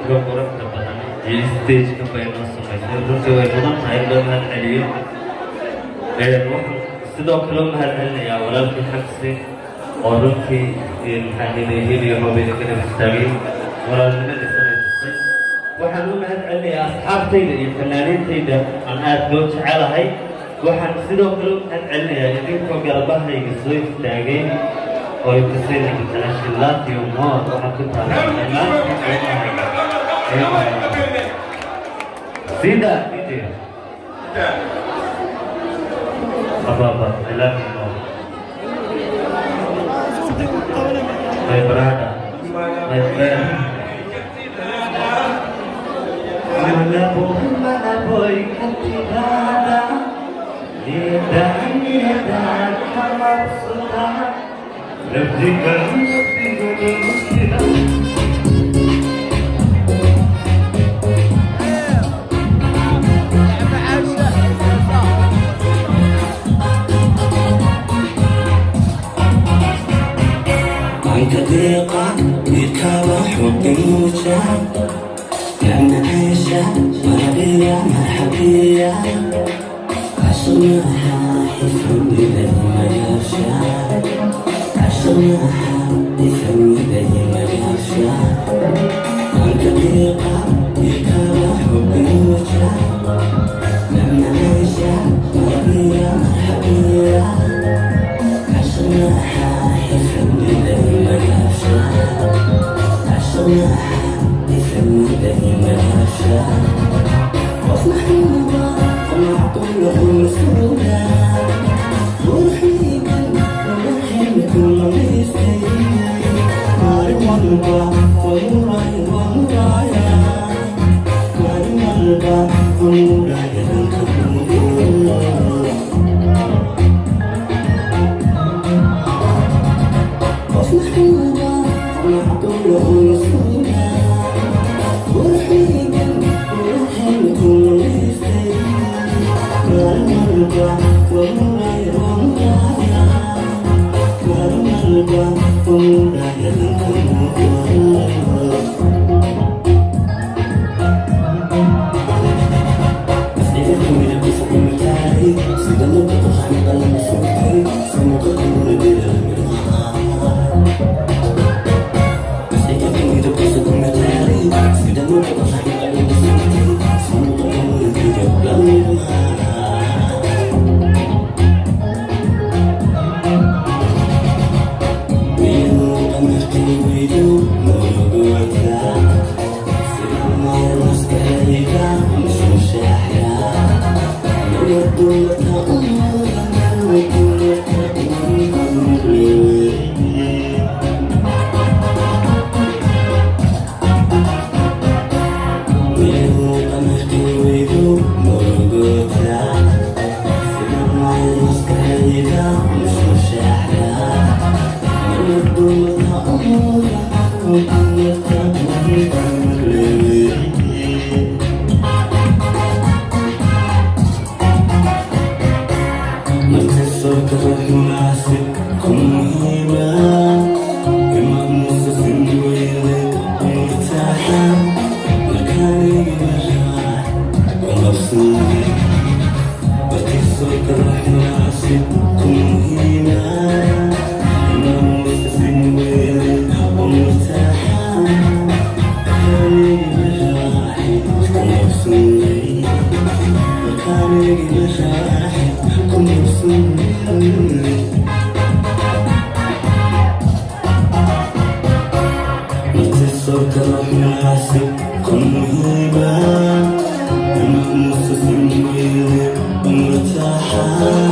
قرب بدني يستيج كبير نص runtii way mudan tahay in loo mahad celiyo sidoo kale loo mahad celinayaa walaalkii xagsi oo runtii maxaahidayihiin iyo hoobayda garab istaagay walaalnimadiisana tusay waxaan u mahad celinayaa asxaabtayda iyo fanaaniintayda aan aad loo jecelahay waxaan sidoo kale u mahad celinayaa idinkoo garabahayga soo istaagay oo ay tuseen internationalaat iyo mood waxaan ku tahay Sida, DJ. Apa-apa, I love you more. My brother, my friend. Mana boy kantilada, nida kamar sudah, lebih كثيقة بيتكوى حبي وجاه لأن عيشة مرحبية مرحبية عشرناها يفهم إليه ما يرجع عشرناها يفهم إليه ما يرجع كثيقة بيتكوى حبي وجاه لأن عيشة مرحبية مرحبية عشرناها يفهم إليه ما يرجع عشرناها يفهم إليه ما يرجع وصلحنا ونعطوله مسؤولا ورحيما ورحيمكم ومستيقين ماري والبا ومراي ومرايا ماري والبا ومرايا مرتاحة